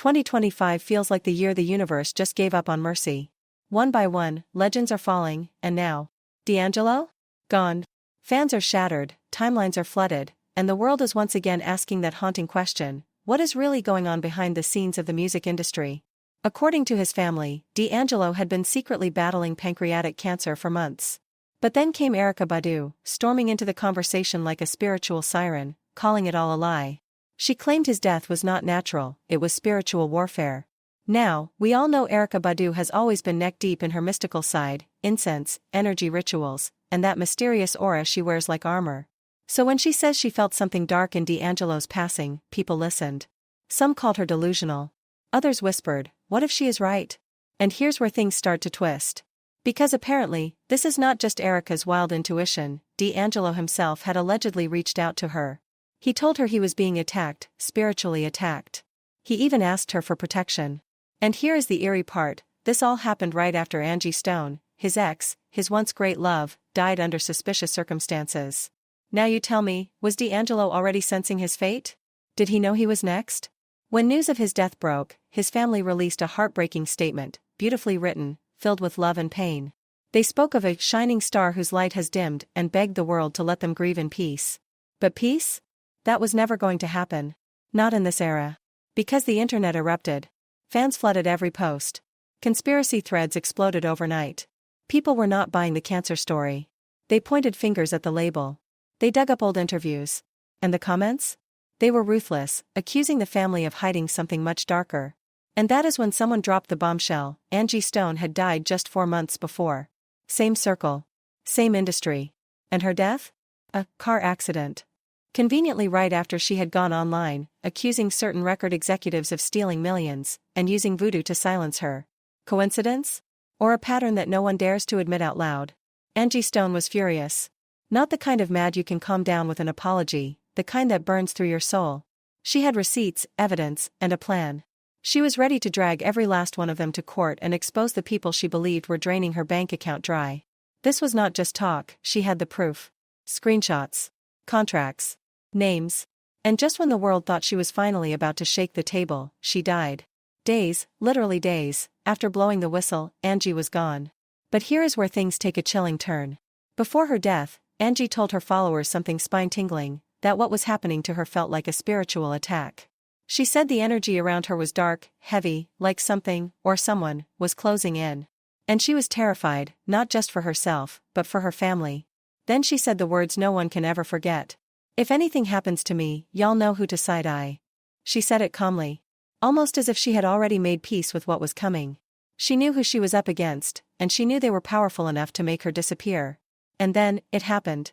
2025 feels like the year the universe just gave up on mercy. One by one, legends are falling, and now, D'Angelo? Gone. Fans are shattered, timelines are flooded, and the world is once again asking that haunting question: what is really going on behind the scenes of the music industry? According to his family, D'Angelo had been secretly battling pancreatic cancer for months. But then came Erykah Badu, storming into the conversation like a spiritual siren, calling it all a lie. She claimed his death was not natural, it was spiritual warfare. Now, we all know Erykah Badu has always been neck-deep in her mystical side, incense, energy rituals, and that mysterious aura she wears like armor. So when she says she felt something dark in D'Angelo's passing, people listened. Some called her delusional. Others whispered, what if she is right? And here's where things start to twist. Because apparently, this is not just Erykah's wild intuition. D'Angelo himself had allegedly reached out to her. He told her he was being attacked, spiritually attacked. He even asked her for protection. And here is the eerie part: this all happened right after Angie Stone, his ex, his once great love, died under suspicious circumstances. Now you tell me, was D'Angelo already sensing his fate? Did he know he was next? When news of his death broke, his family released a heartbreaking statement, beautifully written, filled with love and pain. They spoke of a shining star whose light has dimmed and begged the world to let them grieve in peace. But peace? That was never going to happen. Not in this era. Because the internet erupted. Fans flooded every post. Conspiracy threads exploded overnight. People were not buying the cancer story. They pointed fingers at the label. They dug up old interviews. And the comments? They were ruthless, accusing the family of hiding something much darker. And that is when someone dropped the bombshell: Angie Stone had died just 4 months before. Same circle. Same industry. And her death? A car accident. Conveniently right after she had gone online, accusing certain record executives of stealing millions, and using voodoo to silence her. Coincidence? Or a pattern that no one dares to admit out loud? Angie Stone was furious. Not the kind of mad you can calm down with an apology, the kind that burns through your soul. She had receipts, evidence, and a plan. She was ready to drag every last one of them to court and expose the people she believed were draining her bank account dry. This was not just talk, she had the proof. Screenshots. Contracts. Names. And just when the world thought she was finally about to shake the table, she died. Days, literally days, after blowing the whistle, Angie was gone. But here is where things take a chilling turn. Before her death, Angie told her followers something spine-tingling, that what was happening to her felt like a spiritual attack. She said the energy around her was dark, heavy, like something, or someone, was closing in. And she was terrified, not just for herself, but for her family. Then she said the words no one can ever forget. If anything happens to me, y'all know who to side-eye. She said it calmly. Almost as if she had already made peace with what was coming. She knew who she was up against, and she knew they were powerful enough to make her disappear. And then, it happened.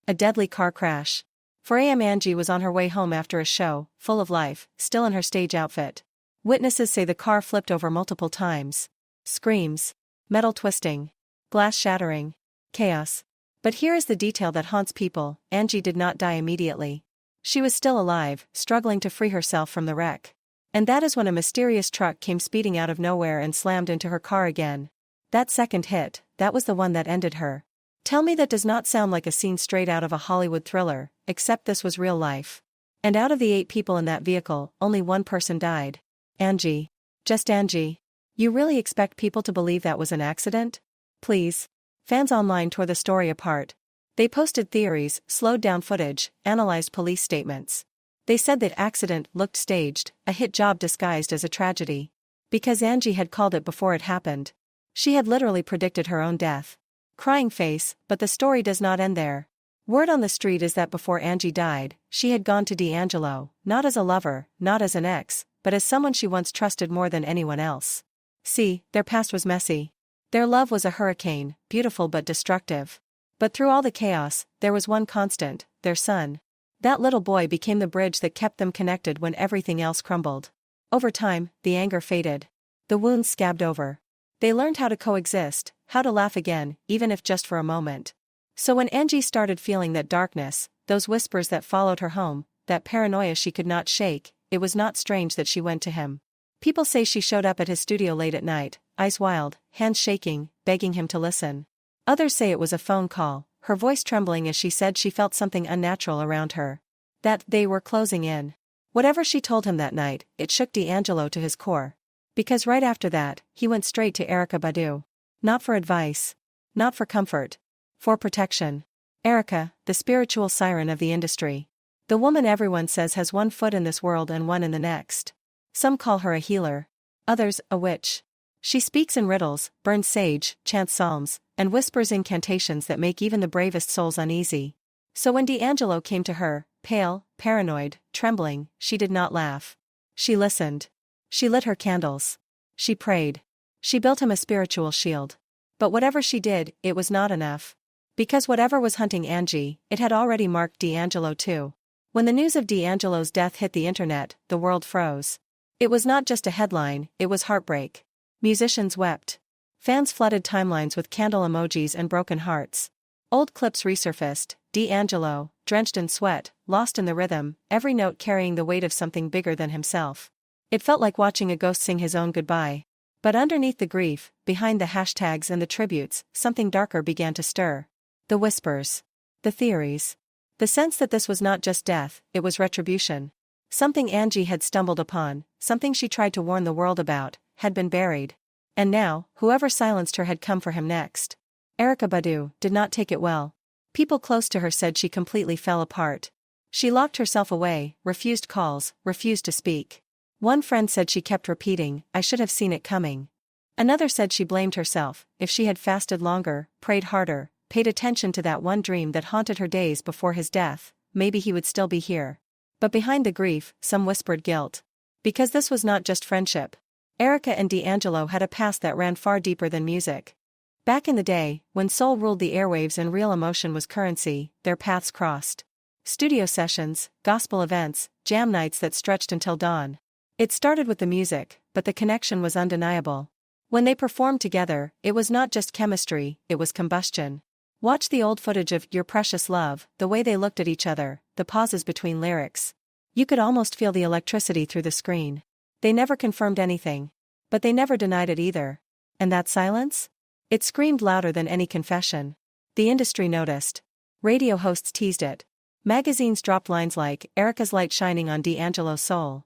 A deadly car crash. 4 a.m. Angie was on her way home after a show, full of life, still in her stage outfit. Witnesses say the car flipped over multiple times. Screams. Metal twisting. Glass shattering. Chaos. But here is the detail that haunts people: Angie did not die immediately. She was still alive, struggling to free herself from the wreck. And that is when a mysterious truck came speeding out of nowhere and slammed into her car again. That second hit, that was the one that ended her. Tell me that does not sound like a scene straight out of a Hollywood thriller, except this was real life. And out of the 8 people in that vehicle, only 1 person died. Angie. Just Angie. You really expect people to believe that was an accident? Please. Fans online tore the story apart. They posted theories, slowed down footage, analyzed police statements. They said that accident looked staged, a hit job disguised as a tragedy. Because Angie had called it before it happened. She had literally predicted her own death. Crying face, but the story does not end there. Word on the street is that before Angie died, she had gone to D'Angelo, not as a lover, not as an ex, but as someone she once trusted more than anyone else. See, their past was messy. Their love was a hurricane, beautiful but destructive. But through all the chaos, there was one constant: their son. That little boy became the bridge that kept them connected when everything else crumbled. Over time, the anger faded. The wounds scabbed over. They learned how to coexist, how to laugh again, even if just for a moment. So when Angie started feeling that darkness, those whispers that followed her home, that paranoia she could not shake, it was not strange that she went to him. People say she showed up at his studio late at night, eyes wild, hands shaking, begging him to listen. Others say it was a phone call, her voice trembling as she said she felt something unnatural around her. That they were closing in. Whatever she told him that night, it shook D'Angelo to his core. Because right after that, he went straight to Erykah Badu. Not for advice. Not for comfort. For protection. Erykah, the spiritual siren of the industry. The woman everyone says has one foot in this world and one in the next. Some call her a healer. Others, a witch. She speaks in riddles, burns sage, chants psalms, and whispers incantations that make even the bravest souls uneasy. So when D'Angelo came to her, pale, paranoid, trembling, she did not laugh. She listened. She lit her candles. She prayed. She built him a spiritual shield. But whatever she did, it was not enough. Because whatever was hunting Angie, it had already marked D'Angelo too. When the news of D'Angelo's death hit the internet, the world froze. It was not just a headline, it was heartbreak. Musicians wept. Fans flooded timelines with candle emojis and broken hearts. Old clips resurfaced, D'Angelo, drenched in sweat, lost in the rhythm, every note carrying the weight of something bigger than himself. It felt like watching a ghost sing his own goodbye. But underneath the grief, behind the hashtags and the tributes, something darker began to stir. The whispers. The theories. The sense that this was not just death, it was retribution. Something Angie had stumbled upon, something she tried to warn the world about, had been buried. And now, whoever silenced her had come for him next. Erykah Badu did not take it well. People close to her said she completely fell apart. She locked herself away, refused calls, refused to speak. One friend said she kept repeating, "I should have seen it coming." Another said she blamed herself, if she had fasted longer, prayed harder, paid attention to that one dream that haunted her days before his death, maybe he would still be here. But behind the grief, some whispered guilt. Because this was not just friendship. Erykah and D'Angelo had a past that ran far deeper than music. Back in the day, when soul ruled the airwaves and real emotion was currency, their paths crossed. Studio sessions, gospel events, jam nights that stretched until dawn. It started with the music, but the connection was undeniable. When they performed together, it was not just chemistry, it was combustion. Watch the old footage of Your Precious Love, the way they looked at each other, the pauses between lyrics. You could almost feel the electricity through the screen. They never confirmed anything. But they never denied it either. And that silence? It screamed louder than any confession. The industry noticed. Radio hosts teased it. Magazines dropped lines like, "Erykah's light shining on D'Angelo's soul."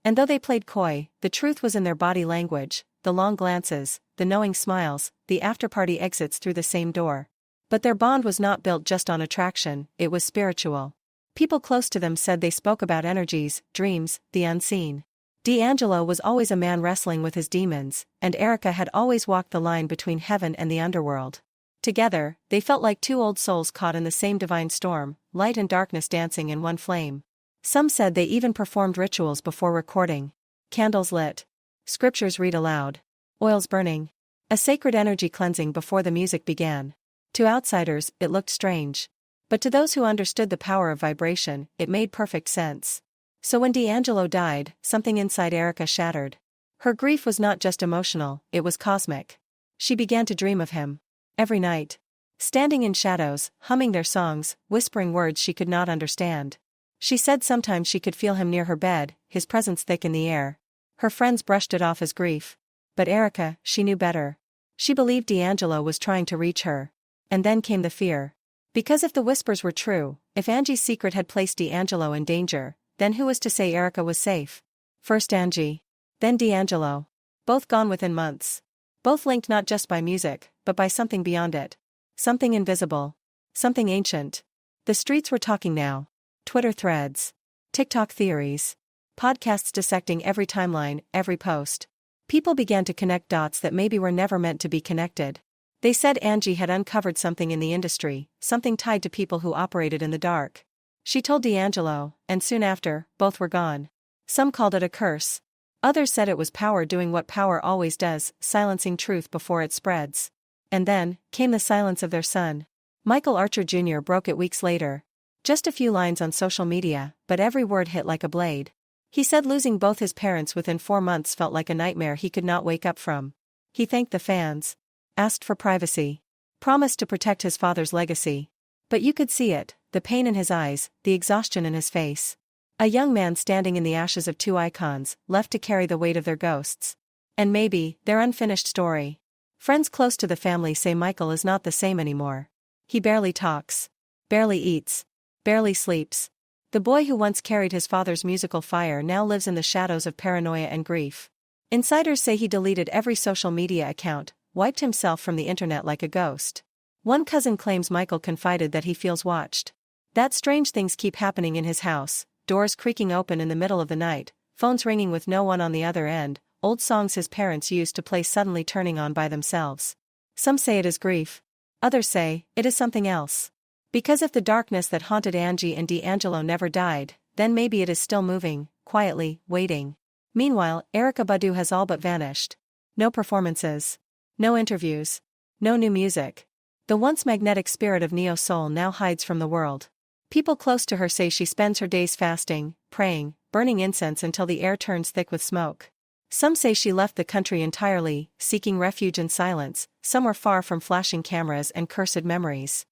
And though they played coy, the truth was in their body language, the long glances, the knowing smiles, the after-party exits through the same door. But their bond was not built just on attraction, it was spiritual. People close to them said they spoke about energies, dreams, the unseen. D'Angelo was always a man wrestling with his demons, and Erykah had always walked the line between heaven and the underworld. Together, they felt like two old souls caught in the same divine storm, light and darkness dancing in one flame. Some said they even performed rituals before recording. Candles lit. Scriptures read aloud. Oils burning. A sacred energy cleansing before the music began. To outsiders, it looked strange. But to those who understood the power of vibration, it made perfect sense. So when D'Angelo died, something inside Erykah shattered. Her grief was not just emotional, it was cosmic. She began to dream of him. Every night. Standing in shadows, humming their songs, whispering words she could not understand. She said sometimes she could feel him near her bed, his presence thick in the air. Her friends brushed it off as grief. But Erykah, she knew better. She believed D'Angelo was trying to reach her. And then came the fear. Because if the whispers were true, if Angie's secret had placed D'Angelo in danger, then who was to say Erykah was safe? First Angie. Then D'Angelo. Both gone within months. Both linked not just by music, but by something beyond it. Something invisible. Something ancient. The streets were talking now. Twitter threads. TikTok theories. Podcasts dissecting every timeline, every post. People began to connect dots that maybe were never meant to be connected. They said Angie had uncovered something in the industry, something tied to people who operated in the dark. She told D'Angelo, and soon after, both were gone. Some called it a curse. Others said it was power doing what power always does, silencing truth before it spreads. And then, came the silence of their son. Michael Archer Jr. broke it weeks later. Just a few lines on social media, but every word hit like a blade. He said losing both his parents within 4 months felt like a nightmare he could not wake up from. He thanked the fans. Asked for privacy. Promised to protect his father's legacy. But you could see it, the pain in his eyes, the exhaustion in his face. A young man standing in the ashes of two icons, left to carry the weight of their ghosts. And maybe, their unfinished story. Friends close to the family say Michael is not the same anymore. He barely talks. Barely eats. Barely sleeps. The boy who once carried his father's musical fire now lives in the shadows of paranoia and grief. Insiders say he deleted every social media account, wiped himself from the internet like a ghost. One cousin claims Michael confided that he feels watched. That strange things keep happening in his house, doors creaking open in the middle of the night, phones ringing with no one on the other end, old songs his parents used to play suddenly turning on by themselves. Some say it is grief. Others say it is something else. Because if the darkness that haunted Angie and D'Angelo never died, then maybe it is still moving, quietly, waiting. Meanwhile, Erykah Badu has all but vanished. No performances. No interviews. No new music. The once magnetic spirit of neo-soul now hides from the world. People close to her say she spends her days fasting, praying, burning incense until the air turns thick with smoke. Some say she left the country entirely, seeking refuge in silence, somewhere far from flashing cameras and cursed memories.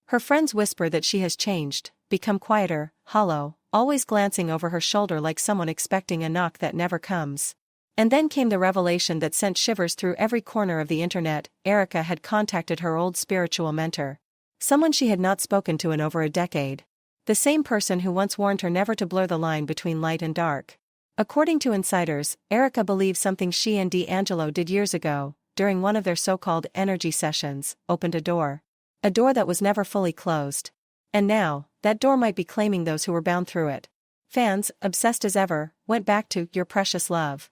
Her friends whisper that she has changed, become quieter, hollow, always glancing over her shoulder like someone expecting a knock that never comes. And then came the revelation that sent shivers through every corner of the internet. Erykah had contacted her old spiritual mentor. Someone she had not spoken to in over a decade. The same person who once warned her never to blur the line between light and dark. According to insiders, Erykah believes something she and D'Angelo did years ago, during one of their so-called energy sessions, opened a door. A door that was never fully closed. And now, that door might be claiming those who were bound through it. Fans, obsessed as ever, went back to Your Precious Love.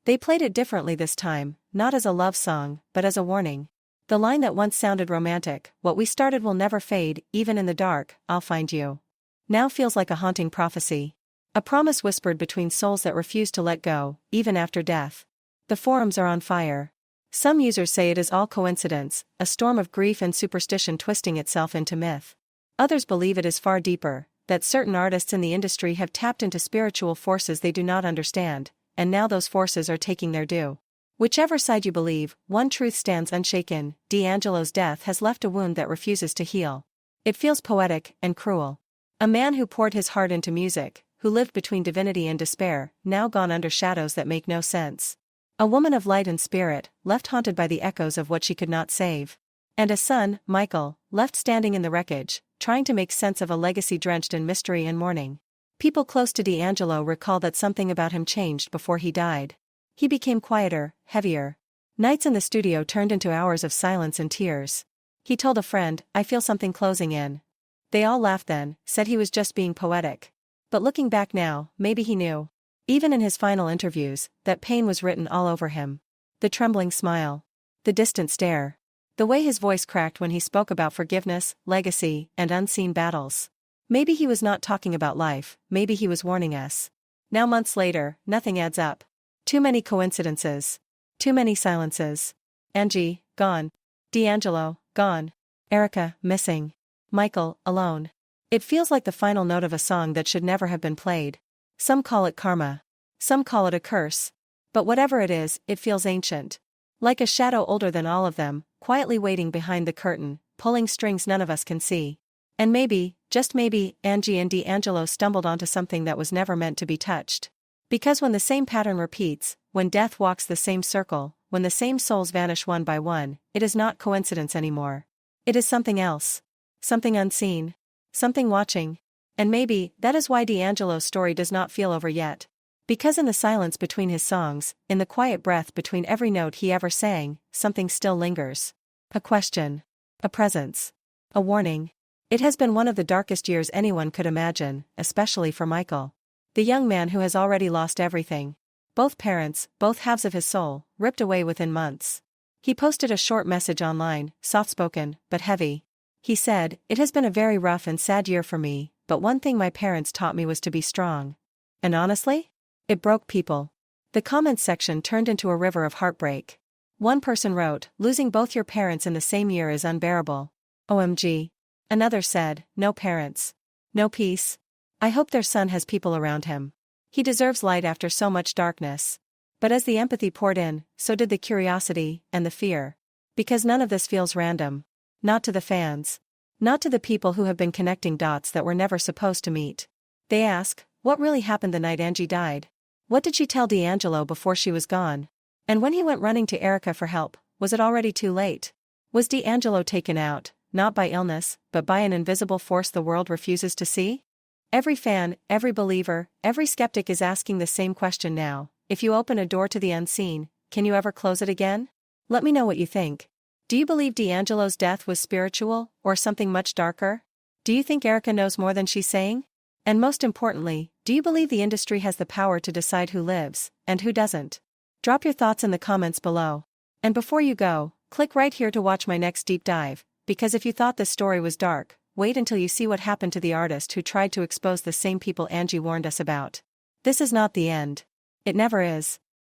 They played it differently this time, not as a love song, but as a warning. The line that once sounded romantic, what we started will never fade, even in the dark, I'll find you, now feels like a haunting prophecy. A promise whispered between souls that refuse to let go, even after death. The forums are on fire. Some users say it is all coincidence, a storm of grief and superstition twisting itself into myth. Others believe it is far deeper, that certain artists in the industry have tapped into spiritual forces they do not understand, and now those forces are taking their due. Whichever side you believe, one truth stands unshaken: D'Angelo's death has left a wound that refuses to heal. It feels poetic and cruel. A man who poured his heart into music, who lived between divinity and despair, now gone under shadows that make no sense. A woman of light and spirit, left haunted by the echoes of what she could not save. And a son, Michael, left standing in the wreckage, trying to make sense of a legacy drenched in mystery and mourning. People close to D'Angelo recall that something about him changed before he died. He became quieter, heavier. Nights in the studio turned into hours of silence and tears. He told a friend, "I feel something closing in." They all laughed then, said he was just being poetic. But looking back now, maybe he knew. Even in his final interviews, that pain was written all over him. The trembling smile. The distant stare. The way his voice cracked when he spoke about forgiveness, legacy, and unseen battles. Maybe he was not talking about life, maybe he was warning us. Now months later, nothing adds up. Too many coincidences. Too many silences. Angie, gone. D'Angelo, gone. Erykah, missing. Michael, alone. It feels like the final note of a song that should never have been played. Some call it karma. Some call it a curse. But whatever it is, it feels ancient. Like a shadow older than all of them, quietly waiting behind the curtain, pulling strings none of us can see. And maybe, just maybe, Angie and D'Angelo stumbled onto something that was never meant to be touched. Because when the same pattern repeats, when death walks the same circle, when the same souls vanish one by one, it is not coincidence anymore. It is something else. Something unseen. Something watching. And maybe, that is why D'Angelo's story does not feel over yet. Because in the silence between his songs, in the quiet breath between every note he ever sang, something still lingers. A question. A presence. A warning. It has been one of the darkest years anyone could imagine, especially for Michael. The young man who has already lost everything. Both parents, both halves of his soul, ripped away within months. He posted a short message online, soft-spoken, but heavy. He said, "It has been a very rough and sad year for me, but one thing my parents taught me was to be strong." And honestly? It broke people. The comments section turned into a river of heartbreak. One person wrote, "Losing both your parents in the same year is unbearable. OMG. Another said, "No parents. No peace. I hope their son has people around him. He deserves light after so much darkness." But as the empathy poured in, so did the curiosity, and the fear. Because none of this feels random. Not to the fans. Not to the people who have been connecting dots that were never supposed to meet. They ask, what really happened the night Angie died? What did she tell D'Angelo before she was gone? And when he went running to Erykah for help, was it already too late? Was D'Angelo taken out, not by illness, but by an invisible force the world refuses to see? Every fan, every believer, every skeptic is asking the same question now: if you open a door to the unseen, can you ever close it again? Let me know what you think. Do you believe D'Angelo's death was spiritual, or something much darker? Do you think Erykah knows more than she's saying? And most importantly, do you believe the industry has the power to decide who lives, and who doesn't? Drop your thoughts in the comments below. And before you go, click right here to watch my next deep dive, because if you thought this story was dark, wait until you see what happened to the artist who tried to expose the same people Angie warned us about. This is not the end. It never is.